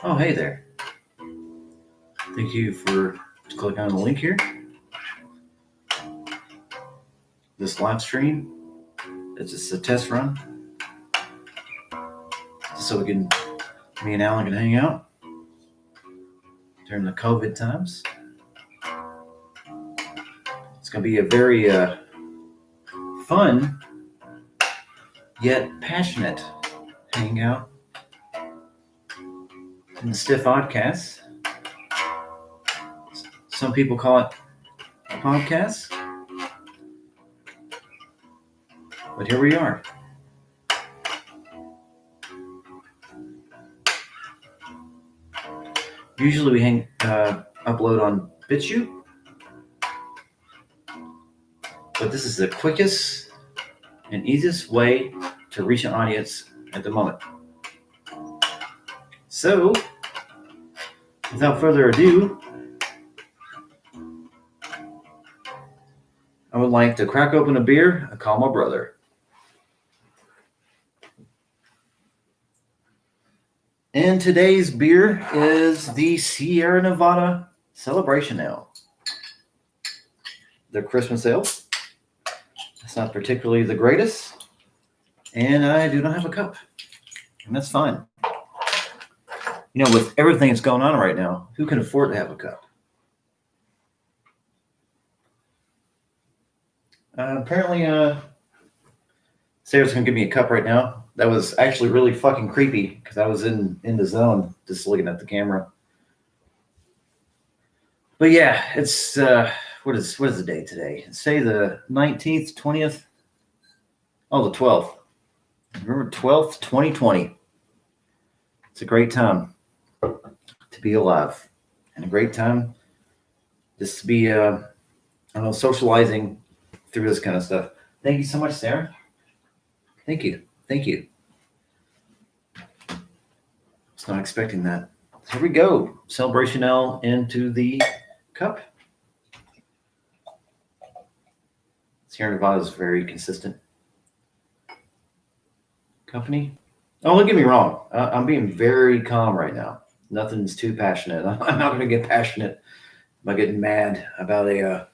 Oh, hey there. Thank you for clicking on the link here. This live stream, it's just a test run. So me and Alan can hang out during the COVID times. It's going to be a very fun yet passionate hangout in the Stiff Oddcast. Some people call it a podcast, but here we are. Usually we upload on BitChute, but this is the quickest and easiest way to reach an audience at the moment. So, without further ado, I would like to crack open a beer and call my brother. And today's beer is the Sierra Nevada Celebration Ale. The Christmas ale. It's not particularly the greatest. And I do not have a cup. And that's fine. You know, with everything that's going on right now, who can afford to have a cup? Apparently, Sarah's going to give me a cup right now. That was actually really fucking creepy because I was in the zone just looking at the camera. But yeah, it's what is the date today? Say the 19th, 20th. Oh, the 12th. Remember 12th, 2020. It's a great time to be alive and a great time just to be socializing through this kind of stuff. Thank you so much, Sarah. Thank you. Was not expecting that. Here we go. Celebration Ale into the cup. Sierra Nevada is very consistent company. Oh, don't get me wrong. I'm being very calm right now. Nothing's too passionate. I'm not going to get passionate by getting mad about a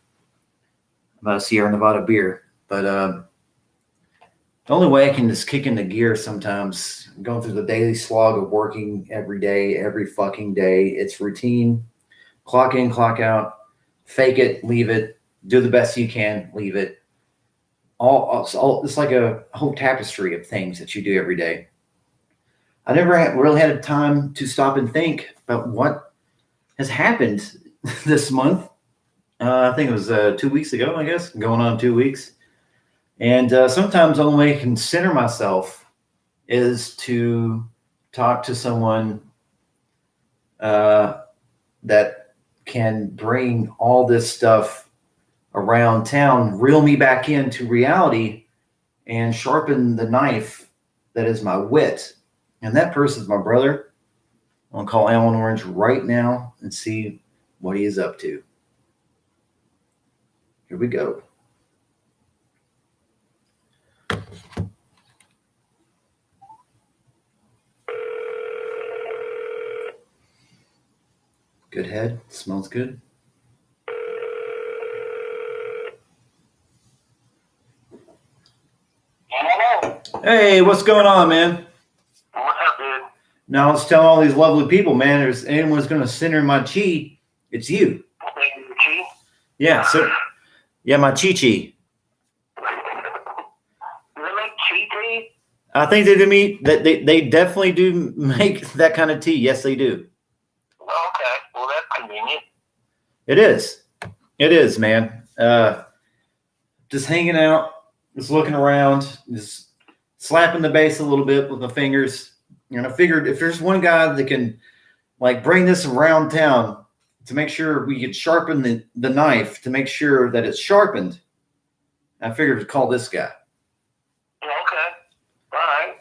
Sierra Nevada beer. But the only way I can just kick into gear sometimes, going through the daily slog of working every day, every fucking day. It's routine. Clock in, clock out. Fake it, leave it. Do the best you can, leave it. All it's like a whole tapestry of things that you do every day. I never really had time to stop and think about what has happened this month. I think it was 2 weeks ago, I guess, going on 2 weeks. And sometimes the only way I can center myself is to talk to someone that can bring all this stuff around town, reel me back into reality, and sharpen the knife that is my wit. And that person is my brother. I'm going to call Alan Orange right now and see what he is up to. Here we go. Good head. Smells good. Hey, what's going on, man? What's up, dude? Now let's tell all these lovely people, man, if anyone's going to center my chi, it's you. Chi? Yeah, so yeah, my chi. Do they make chi tea? I think they definitely do make that kind of tea. Yes, they do. Okay, well that's convenient. It is, man. Just hanging out, just looking around, just slapping the bass a little bit with my fingers. And I figured if there's one guy that can like bring this around town to make sure we could sharpen the knife to make sure that it's sharpened, I figured to call this guy. Okay. All right.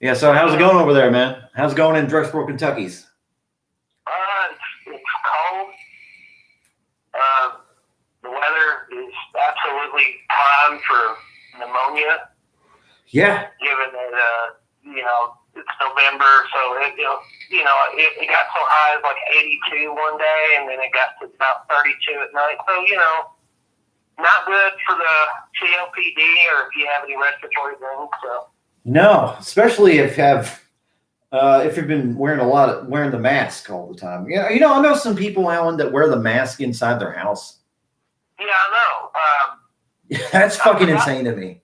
Yeah, so how's it going over there, man? How's it going in Drexboro, Kentucky's? It's cold. The weather is absolutely prime for pneumonia, Yeah. given that, it's November, so it got so high as like 82 one day, and then it got to about 32 at night. So, not good for the COPD or if you have any respiratory things. So. No, especially if you've been wearing the mask all the time. Yeah, I know some people, Alan, that wear the mask inside their house. Yeah, I know. That's fucking insane to me.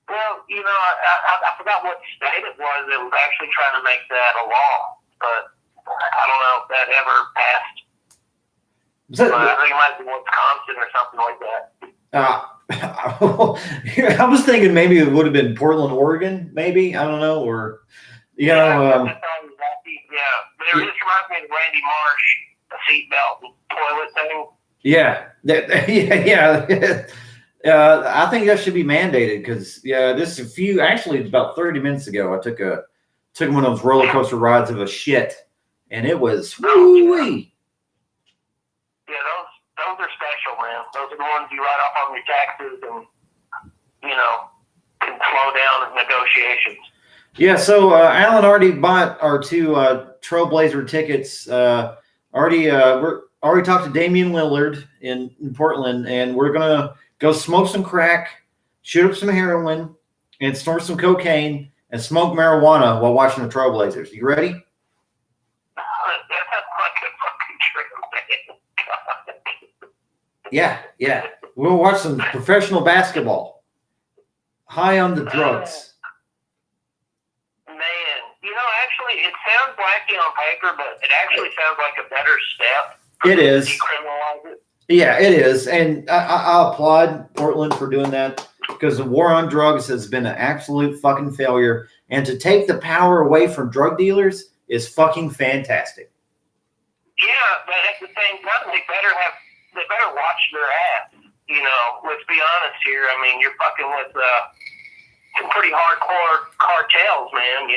Well, I forgot what state it was that was actually trying to make that a law, but I don't know if that ever passed. I think it might be Wisconsin or something like that. I was thinking maybe it would have been Portland, Oregon, maybe. I don't know, or Yeah, but it just reminds me of Randy Marsh, the seatbelt toilet thing. Yeah, yeah. I think that should be mandated because about 30 minutes ago, I took one of those roller coaster rides of a shit, and it was woo-wee. Yeah, those are special, man. Those are the ones you write off on your taxes and can slow down negotiations. Yeah, so Alan already bought our two Trailblazer tickets. We already talked to Damian Lillard in Portland, and we're gonna go smoke some crack, shoot up some heroin, and snort some cocaine and smoke marijuana while watching the Trailblazers. You ready? Yeah. We'll watch some professional basketball. High on the drugs. Man, actually, it sounds wacky on paper, but it actually sounds like a better step. It is. Decriminalize it. Yeah, it is. And I applaud Portland for doing that because the war on drugs has been an absolute fucking failure. And to take the power away from drug dealers is fucking fantastic. Yeah, but at the same time, they better watch their ass. Let's be honest here. I mean, you're fucking with some pretty hardcore cartels, man.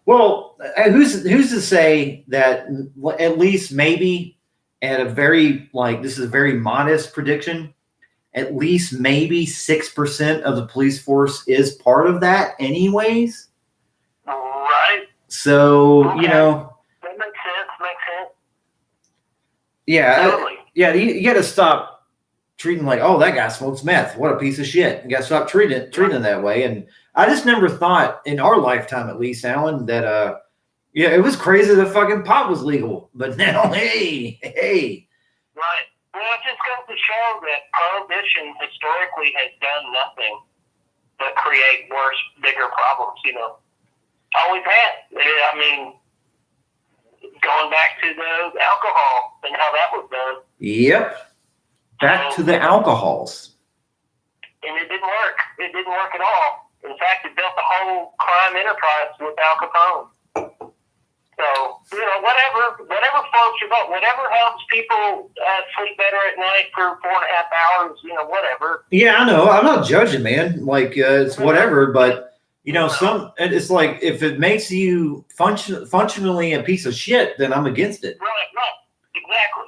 Well, who's to say that at least maybe at a very this is a very modest prediction, at least maybe 6% of the police force is part of that anyways. Right. So, okay. That makes sense. Yeah. Totally. Yeah, you got to stop treating that guy smokes meth. What a piece of shit. You got to stop treating that way. And I just never thought in our lifetime, at least, Alan, that it was crazy that fucking pot was legal. But now, hey. Right. Well, it just goes to show that prohibition historically has done nothing but create worse, bigger problems. Always had. I mean, going back to the alcohol and how that was done. Yep. Back to the alcohols. And it didn't work. It didn't work at all. In fact, it built the whole crime enterprise with Al Capone. So, whatever floats your boat, whatever helps people sleep better at night for 4.5 hours, whatever. Yeah, I know. I'm not judging, man. It's whatever, but it's like if it makes you functionally a piece of shit, then I'm against it. Right. Exactly.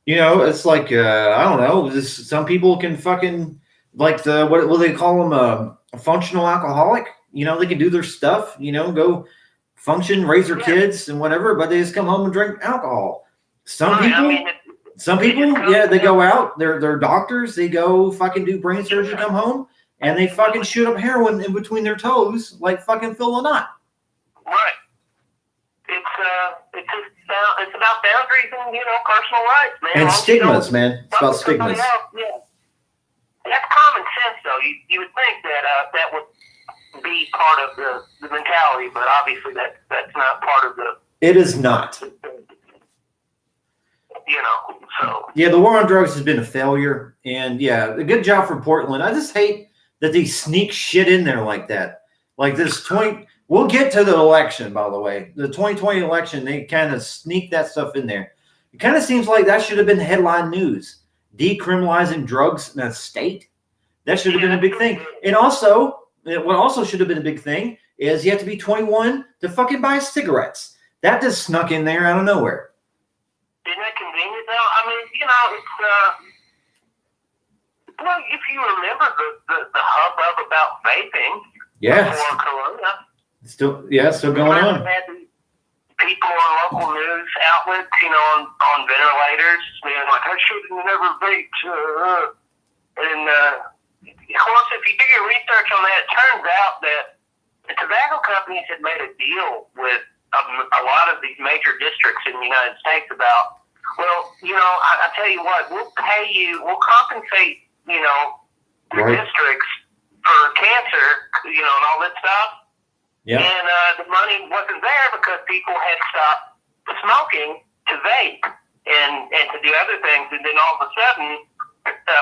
It's like I don't know. Some people can fucking what do they call them? A functional alcoholic. They can do their stuff. Go function, raise their kids and whatever, but they just come home and drink alcohol. Some people, they go out. They're doctors. They go fucking do brain surgery, come home, and they fucking shoot up heroin in between their toes like fucking Phil Lynott. Right. It's about boundaries and personal rights, man. And stigmas, man. It's about stigmas. Yeah. That's common sense, though. You would think that that would be part of the mentality, but obviously that's not part of the. It is not. So. Yeah, the war on drugs has been a failure, and a good job for Portland. I just hate that they sneak shit in there like that. Like this We'll get to the election, by the way. The 2020 election, they kind of sneak that stuff in there. It kind of seems like that should have been headline news. decriminalizing drugs in a state. That should have been a big thing. And also, what also should have been a big thing is you have to be 21 to fucking buy cigarettes. That just snuck in there out of nowhere. Isn't that convenient though? I mean, you know, it's well, if you remember the hubbub about vaping before Corona. Still going on. Had people on local news outlets, you know, on ventilators, being like, I should have never vaped. And of course, if you do your research on that, it turns out that the tobacco companies had made a deal with a lot of these major districts in the United States about, well, you know, I tell you what, we'll compensate, you know, the districts for cancer, you know, and all that stuff. Yeah. And the money wasn't there because people had stopped smoking to vape and to do other things. And then all of a sudden,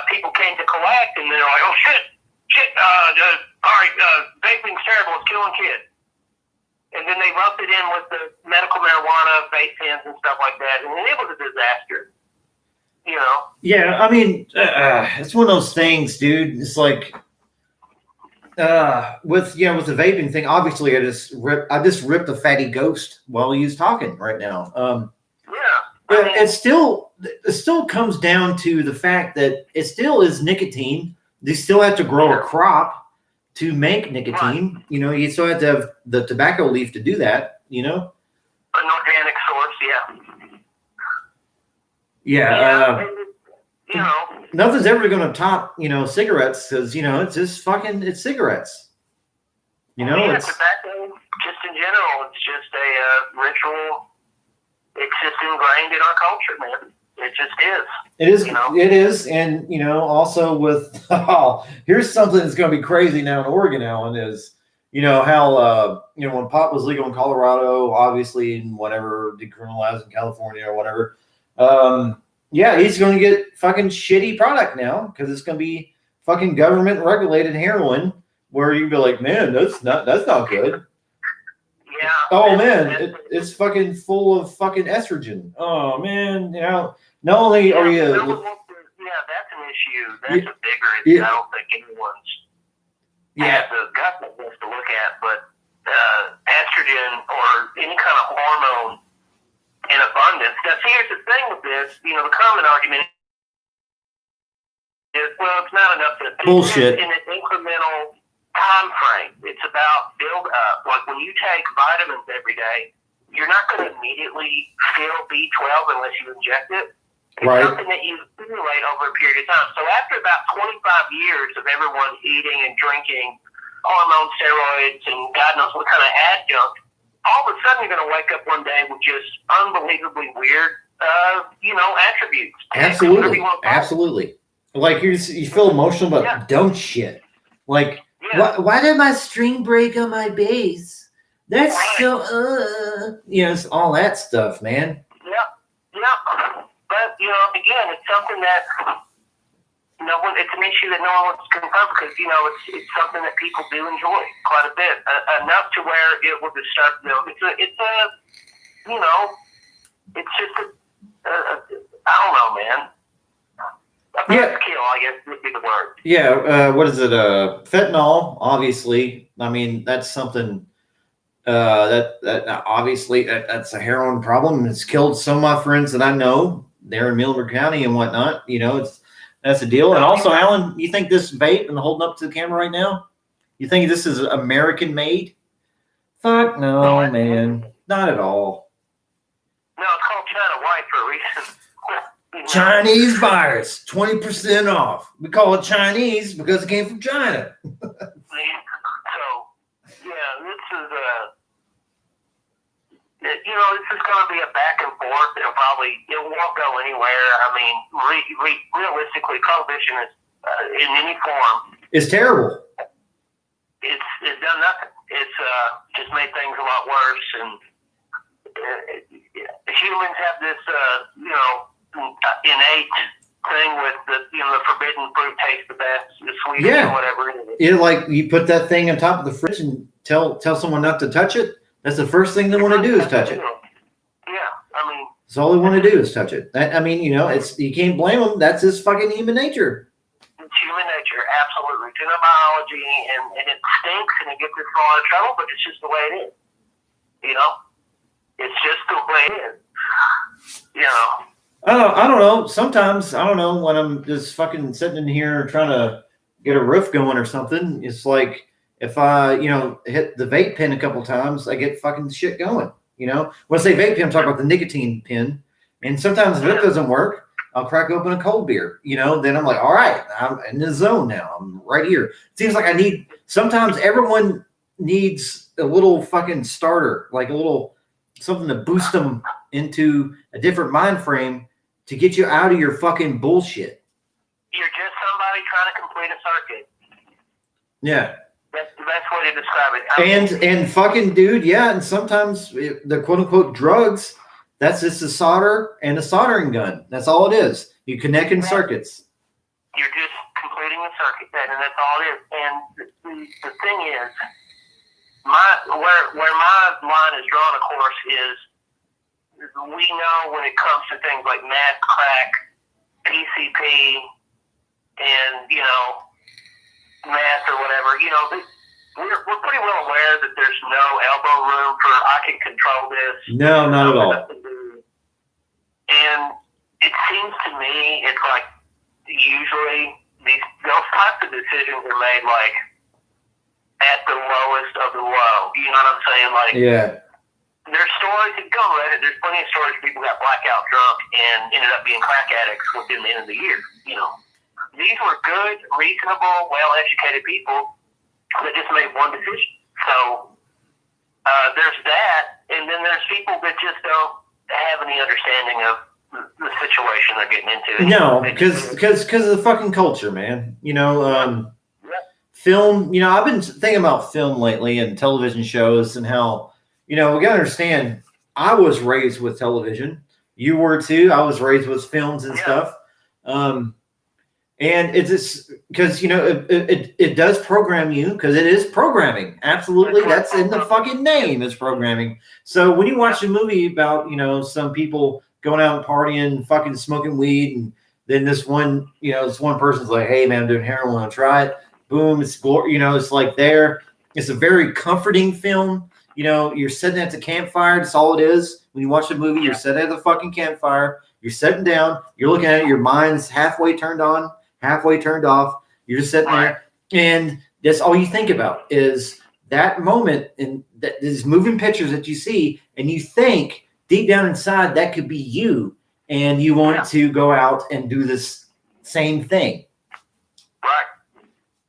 people came to collect, and they're like, oh, shit, all right, vaping's terrible, it's killing kids. And then they lumped it in with the medical marijuana, vape pens, and stuff like that, and it was a disaster. You know? Yeah, I mean, it's one of those things, dude. It's like with the vaping thing. Obviously, I just ripped a fatty ghost while he was talking right now. It still comes down to the fact that it still is nicotine. They still have to grow a crop to make nicotine. Right. You know, you still have to have the tobacco leaf to do that. You know, an organic source, you know, nothing's ever going to top, you know, cigarettes because, you know, it's just it's cigarettes. You know, it's tobacco. Just in general, it's just a ritual. It's just ingrained in our culture, man. It just is. It is. You know? It is, and you know, also with here's something that's going to be crazy now in Oregon, Alan, is you know how you know when pot was legal in Colorado, obviously, and whatever decriminalized in California or whatever. Yeah, he's going to get fucking shitty product now because it's going to be fucking government regulated heroin, where you'd be like, man, that's not good. Yeah. Oh man, it's fucking full of fucking estrogen. Oh man, you know, not only are you. That's an issue. That's a bigger issue. I don't think anyone's had the gut to look at, but estrogen or any kind of hormone in abundance. Now, see, here's the thing with this. You know, the common argument is, well, it's not enough to bullshit in an incremental time frame. It's about build up. Like when you take vitamins every day, you're not going to immediately feel B12 unless you inject it. It's something that you accumulate over a period of time. So after about 25 years of everyone eating and drinking hormone steroids and God knows what kind of adjunct, all of a sudden you're going to wake up one day with just unbelievably weird, you know, attributes. Absolutely. Like you feel emotional about dumb shit. Like, why did my string break on my bass? That's so, you know, it's all that stuff, man. Yeah. But, you know, again, it's something that it's an issue that no one wants to confront because, you know, it's something that people do enjoy quite a bit, enough to where it will disturb them. It's just I don't know, man. A buzzkill, I guess would be the word. Yeah, what is it? Fentanyl, obviously. I mean, that's something that obviously that's a heroin problem. It's killed some of my friends that I know there in Muhlenberg County and whatnot. You know, that's a deal. And also, Alan, you think this vape and holding up to the camera right now, you think this is American made? Fuck no, man. Not at all. No, it's called China White for a reason. Chinese virus, 20% off. We call it Chinese because it came from China. This is this is going to be a back and forth. It won't go anywhere. I mean, realistically, Prohibition is in any form. It's terrible. It's done nothing. It's just made things a lot worse. And humans have this, innate thing with the forbidden fruit tastes the best, the sweetest, or whatever it is. Yeah, like you put that thing on top of the fridge and tell someone not to touch it. That's the first thing they want to do is touch it. Yeah, I mean, That's all they want to do is touch it. I mean, you know, it's you can't blame them. That's just fucking human nature. It's human nature, absolutely. It's in our biology, and it stinks, and it gets us all in trouble, but it's just the way it is. You know? It's just the way it is. You know? I don't know. Sometimes, I don't know, when I'm just fucking sitting in here trying to get a roof going or something, it's like if I, you know, hit the vape pen a couple times, I get fucking shit going. You know, when I say vape pen, I'm talking about the nicotine pen. And sometimes if it doesn't work, I'll crack open a cold beer. You know, then I'm like, all right, I'm in the zone now. I'm right here. It seems like I need, sometimes everyone needs a little fucking starter, like a little something to boost them into a different mind frame to get you out of your fucking bullshit. You're just somebody trying to complete a circuit. Yeah. That's the best way to describe it. And fucking dude, yeah, and sometimes the quote unquote drugs, that's just a solder and a soldering gun. That's all it is. You connecting circuits. You're just completing a circuit, and that's all it is. And the thing is, where my line is drawn, of course, is we know when it comes to things like meth, crack, PCP, and, you know, meth or whatever, you know, we're pretty well aware that there's no elbow room for I can control this. No, not at all. And it seems to me it's like usually those types of decisions are made like at the lowest of the low. You know what I'm saying? Like, yeah. There's stories, if you go on Reddit, there's plenty of stories where people got blackout drunk and ended up being crack addicts within the end of the year, you know. These were good, reasonable, well-educated people that just made one decision. So there's that, and then there's people that just don't have any understanding of the situation they're getting into. No, because of the fucking culture, man. You know, film, you know, I've been thinking about film lately and television shows and how, you know, we got to understand, I was raised with television. You were too. I was raised with films and stuff. And it's just because, you know, it does program you, because it is programming. Absolutely. That's in the fucking name, is programming. So when you watch a movie about, you know, some people going out and partying, fucking smoking weed, and then this one person's like, hey, man, I'm doing heroin, want to try it? Boom. It's, you know, it's like there. It's a very comforting film. You know, you're sitting at the campfire. That's all it is. When you watch a movie, you're sitting at the fucking campfire. You're sitting down. You're looking at it. Your mind's halfway turned on, halfway turned off. You're just sitting there, and that's all you think about is that moment and these moving pictures that you see, and you think deep down inside that could be you, and you want to go out and do this same thing.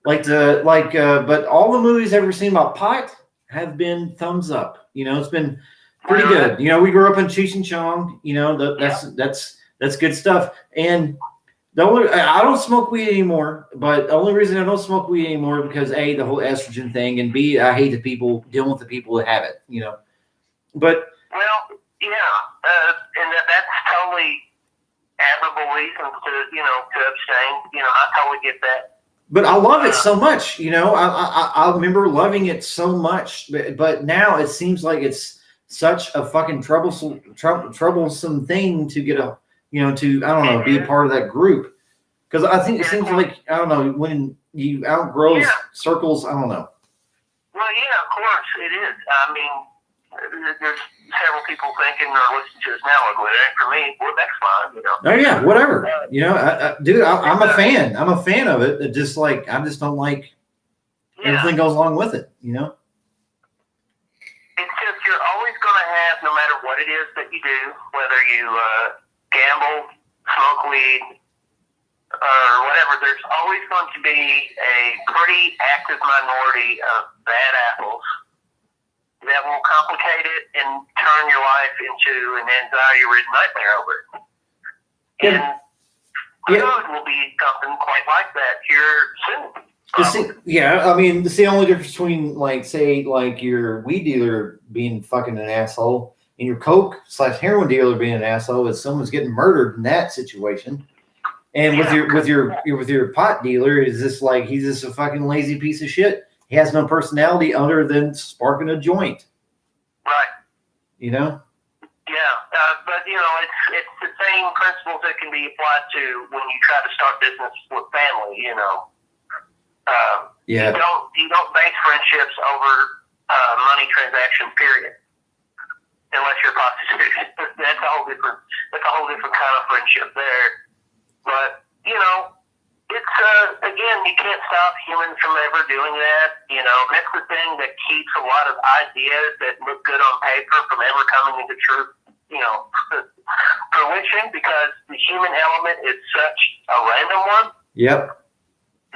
But all the movies I've ever seen about pot have been thumbs up. You know, it's been pretty good. You know, we grew up in Cheech and Chong. You know, that's good stuff. And I don't smoke weed anymore. But the only reason I don't smoke weed anymore is because A, the whole estrogen thing, and B, I hate the people dealing with the people that have it. You know, but and that's totally admirable reasons to abstain. You know, I totally get that. But I love it so much, you know. I remember loving it so much, but now it seems like it's such a fucking troublesome thing to get a, you know, to, I don't know, be a part of that group. Because I think it seems like, I don't know, when you outgrow circles, I don't know. Well, yeah, of course it is. I mean, there's several people thinking or listening to us now, like, well, it ain't for me. Well, that's fine, you know. Oh yeah, whatever. You know, dude, I'm a fan. I'm a fan of it. It just like, I just don't like everything goes along with it. You know. It's just you're always going to have, no matter what it is that you do, whether you gamble, smoke weed, or whatever, there's always going to be a pretty active minority of bad apples that will complicate it and turn your life into an anxiety-ridden nightmare over it. And food will be something quite like that here soon. I mean, it's the only difference between, like, say, like your weed dealer being fucking an asshole and your coke/heroin dealer being an asshole is someone's getting murdered in that situation. And with your pot dealer, is this like he's just a fucking lazy piece of shit? He has no personality other than sparking a joint. Right. You know? Yeah. but it's the same principles that can be applied to when you try to start business with family. Yeah. You don't base friendships over money transactions. Period. Unless you're a prostitute, that's a whole different kind of friendship there. But it's again, you can't stop humans from ever doing that. That's the thing that keeps a lot of ideas that look good on paper from ever coming into truth. Fruition, because the human element is such a random one. Yep.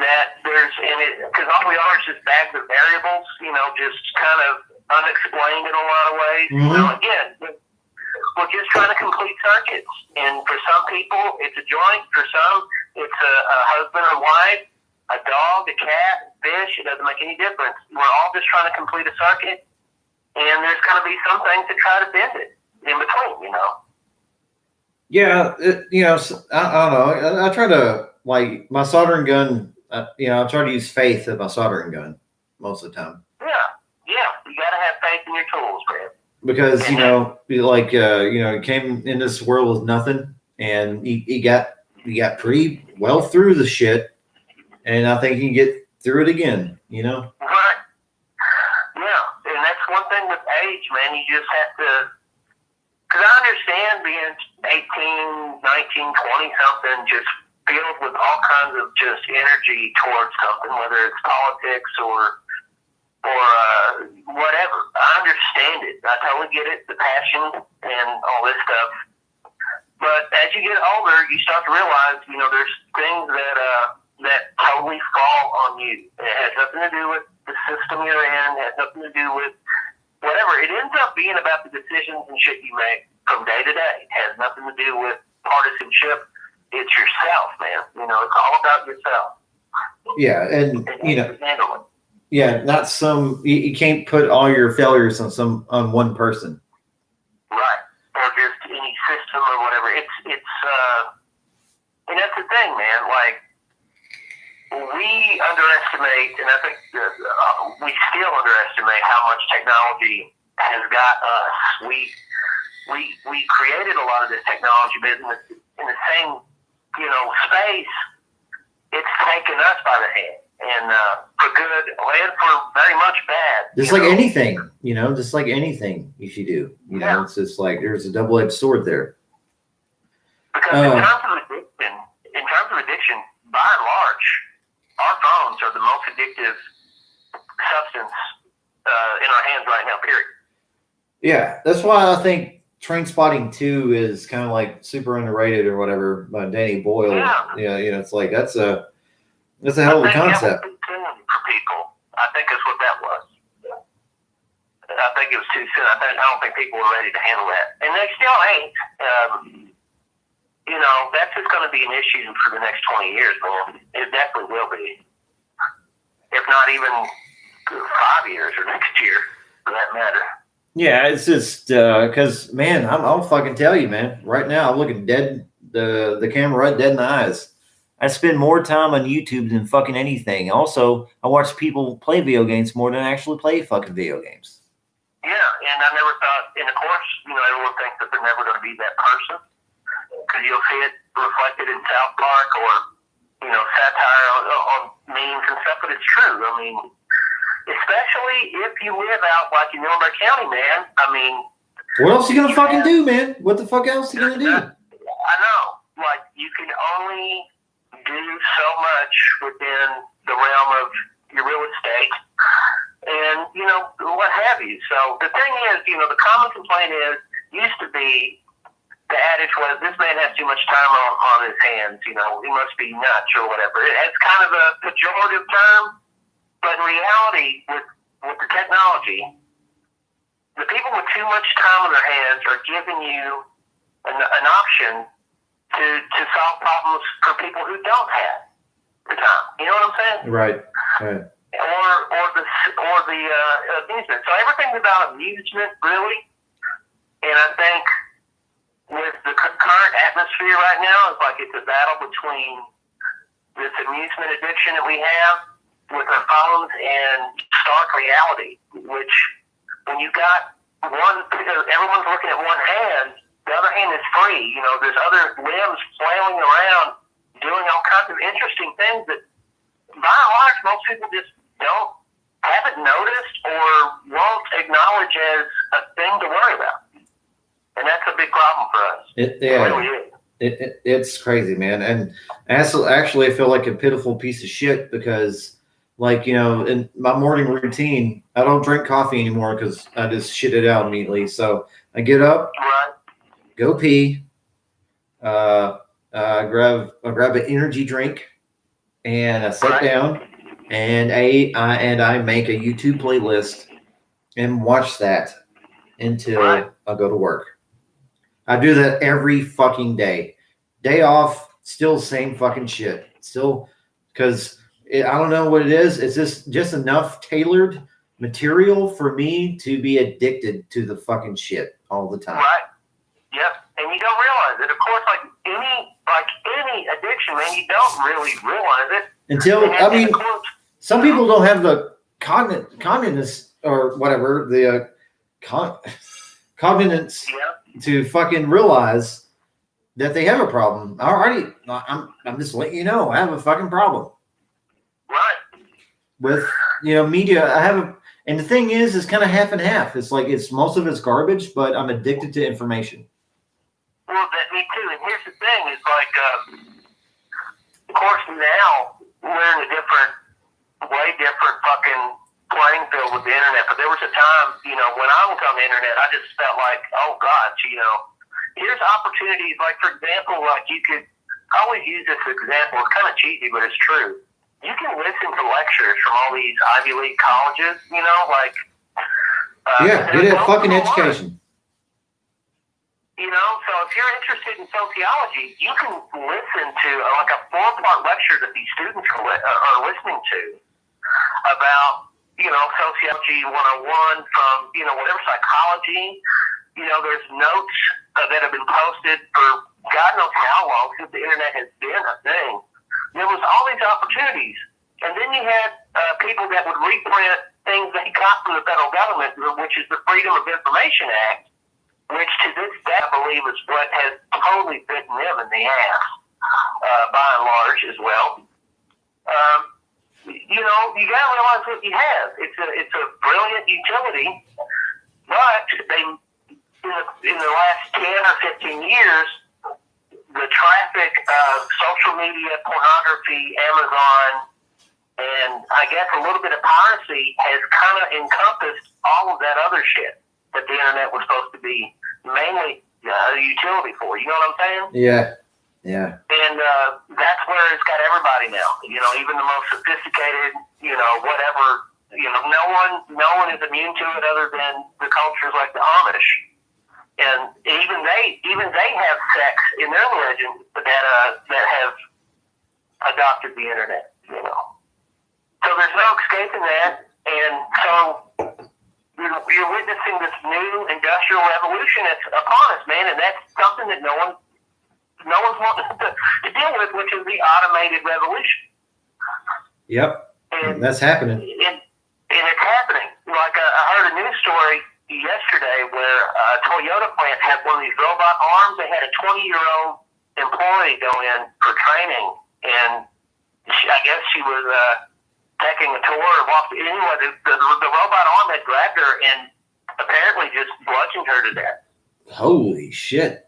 That because all we are is just bags of variables. Just kind of unexplained in a lot of ways. Mm-hmm. Again, we're just trying to complete circuits. And for some people, it's a joint. For some, it's a husband and wife, a dog, a cat, fish. It doesn't make any difference. We're all just trying to complete a circuit. And there's going to be some things that try to bend it in between, Yeah, I don't know. I try to, like, my soldering gun, I try to use faith as my soldering gun most of the time. Yeah, you got to have faith in your tools, man. Because, he came in this world with nothing, and he got pretty well through the shit, and I think he can get through it again, Right. Yeah, and that's one thing with age, man. You just have to, because I understand being 18, 19, 20-something, just filled with all kinds of just energy towards something, whether it's politics or whatever. I understand it. I totally get it, the passion and all this stuff. But as you get older, you start to realize, there's things that totally fall on you. It has nothing to do with the system you're in. It has nothing to do with whatever. It ends up being about the decisions and shit you make from day to day. It has nothing to do with partisanship. It's yourself, man. It's all about yourself. Yeah, and handle it. Yeah, not you can't put all your failures on one person. Right. Or just any system or whatever. It's and that's the thing, man. Like, we underestimate, and I think we still underestimate how much technology has got us. We created a lot of this technology business in the same, space. It's taken us by the hand. And for good and for very much bad. Just like anything, just like anything you should do. It's just like there's a double-edged sword there. Because in terms of addiction, by and large, our phones are the most addictive substance in our hands right now, period. Yeah, that's why I think Trainspotting 2 is kind of like super underrated or whatever by Danny Boyle. Yeah, it's like that's a hell of a concept. That was too soon for people. I think that's what that was. I think it was too soon. I don't think people were ready to handle that, and they still ain't. That's just going to be an issue for the next 20 years, man. It definitely will be, if not even 5 years or next year, for that matter. Yeah, it's just because, man, I'll fucking tell you, man. Right now, I'm looking dead the camera right dead in the eyes. I spend more time on YouTube than fucking anything. Also, I watch people play video games more than actually play fucking video games. Yeah, and I never thought, and of course, everyone thinks that they're never going to be that person. Because you'll see it reflected in South Park or, satire on memes and stuff, but it's true. I mean, especially if you live out like in Newberg County, man. I mean, what else are you going to fucking do, man? What the fuck else are you going to do? I know. Like, you can only do so much within the realm of your real estate and, what have you. So the thing is, the common complaint used to be, the adage was, this man has too much time on his hands, he must be nuts or whatever. It's kind of a pejorative term, but in reality, with the technology, the people with too much time on their hands are giving you an option to solve problems for people who don't have the time. You know what I'm saying? Right. Or the amusement. So everything's about amusement, really. And I think with the current atmosphere right now, it's like it's a battle between this amusement addiction that we have with our phones and stark reality, which when you got everyone's looking at one hand, The other hand is free. You know, there's other limbs flailing around doing all kinds of interesting things that, by and large, most people just haven't noticed or won't acknowledge as a thing to worry about. And that's a big problem for us. It really is. It's crazy, man. And actually, I feel like a pitiful piece of shit because, like, you know, in my morning routine, I don't drink coffee anymore because I just shit it out immediately. So I get up, go pee, I grab an energy drink, and I sit down, and I make a YouTube playlist and watch that until I go to work. I do that every fucking day. Day off, still same fucking shit. Still, because I don't know what it is. It's just enough tailored material for me to be addicted to the fucking shit all the time. Right. Yep. And you don't realize it. Of course, like any addiction, man, you don't really realize it. Until, I mean, some people don't have the cognizance or whatever, the cognizance to fucking realize that they have a problem. I'm just letting you know, I have a fucking problem. Right. With, you know, media. And the thing is, it's kind of half and half. It's like, most of it's garbage, but I'm addicted to information. Well, me too. And here's the thing: is like, of course, now we're in a way different fucking playing field with the internet. But there was a time, you know, when I was on the internet, I just felt like, oh God, you know, here's opportunities. Like, for example, like you could always use this example. It's kind of cheesy, but it's true. You can listen to lectures from all these Ivy League colleges, you know, like. Get a fucking education. You know, so if you're interested in sociology, you can listen to like a 4-part lecture that these students are listening to about, you know, sociology 101 from, you know, whatever psychology. You know, there's notes that have been posted for God knows how long since the internet has been a thing. There was all these opportunities. And then you had people that would reprint things they got from the federal government, which is the Freedom of Information Act, which to this day, I believe, is what has totally bitten them in the ass, by and large, as well. You know, you got to realize what you have. It's a brilliant utility, but in the last 10 or 15 years, the traffic of social media, pornography, Amazon, and I guess a little bit of piracy has kind of encompassed all of that other shit that the internet was supposed to be mainly a utility for. You know what I'm saying? Yeah. And that's where it's got everybody now. You know, even the most sophisticated, you know, whatever. You know, no one is immune to it other than the cultures like the Amish. And even they have sex in their religion that have adopted the internet. You know, so there's no escaping that. And so you're witnessing this new industrial revolution that's upon us, man, and that's something that no one's wanting to deal with, which is the automated revolution. Yep, and that's happening. And it's happening. Like I heard a news story yesterday where a Toyota plant had one of these robot arms. They had a 20-year-old employee go in for training, and I guess she was taking a tour or walked. Anyway, the robot arm had grabbed her and apparently just bludgeoned her to death. Holy shit.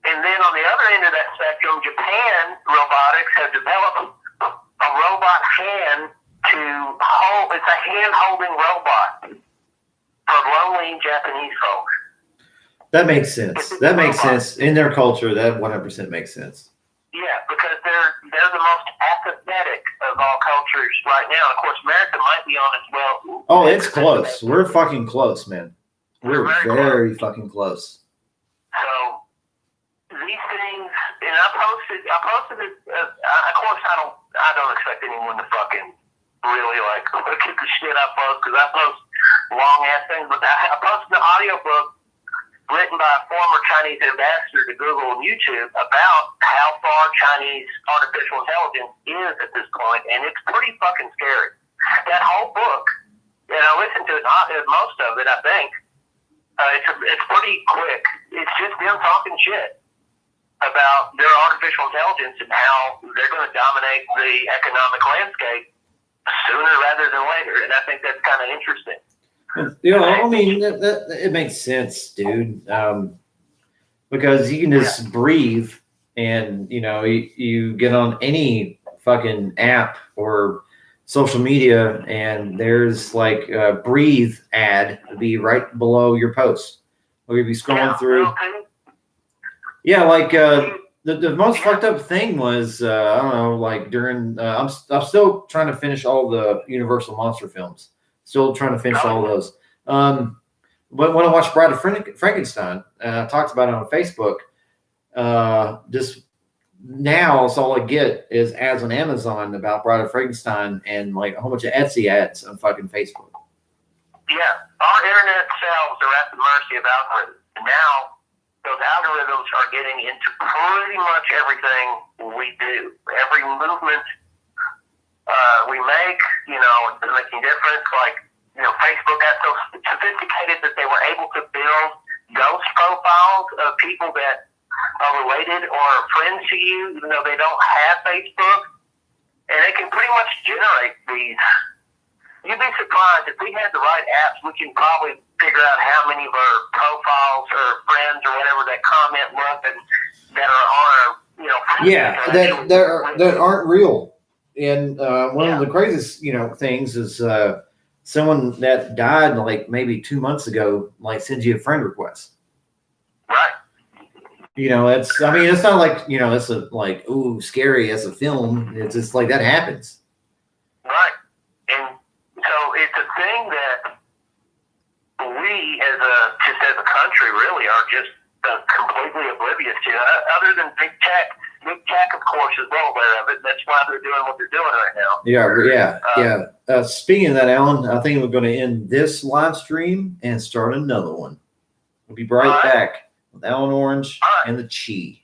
And then on the other end of that spectrum, Japan Robotics has developed a robot hand to hold. It's a hand-holding robot for lonely Japanese folks. That makes sense. That makes sense. In their culture, that 100% makes sense. Yeah, because they're the most apathetic of all cultures right now. Of course, America might be on as well. Oh, it's close. We're fucking close, man. We're very fucking close. So these things, and I posted it. Of course, I don't expect anyone to fucking really like look at the shit I post, because I post long ass things. But I posted an audiobook written by a former Chinese ambassador to Google and YouTube about how far Chinese artificial intelligence is at this point, and it's pretty fucking scary. That whole book, and I listened to it, most of it, I think. It's pretty quick. It's just them talking shit about their artificial intelligence and how they're going to dominate the economic landscape sooner rather than later. And I think that's kind of interesting. I mean, it makes sense, dude. Because you can just breathe, and you get on any fucking app or social media, and there's like a breathe ad to be right below your post, or you'll be scrolling through. Okay. Yeah, like the most fucked up thing was I don't know, like during I'm still trying to finish all the Universal monster films. Still trying to finish all of those. But when I watched Bride of Frankenstein, I talked about it on Facebook. Just now, it's all I get is ads on Amazon about Bride of Frankenstein and like a whole bunch of Etsy ads on fucking Facebook. Yeah, our internet selves are at the mercy of algorithms. And now, those algorithms are getting into pretty much everything we do. Every movement we make, it's making a difference. Like, Facebook got so sophisticated that they were able to build ghost profiles of people that are related or friends to you, even though they don't have Facebook. And they can pretty much generate these. You'd be surprised if we had the right apps, we can probably figure out how many of our profiles or friends or whatever that comment look and that are on our, friends. Yeah, that aren't real. And one of the craziest, things is someone that died like maybe 2 months ago, like sends you a friend request. Right. It's not like, it's a like, ooh, scary as a film. It's just like that happens. Right. And so it's a thing that we as a country really are just completely oblivious to. Other than big tech, of course, is well aware of it. That's why they're doing what they're doing right now. Yeah. Speaking of that, Alan, I think we're going to end this live stream and start another one. We'll be right back with Alan Orange and the Chi.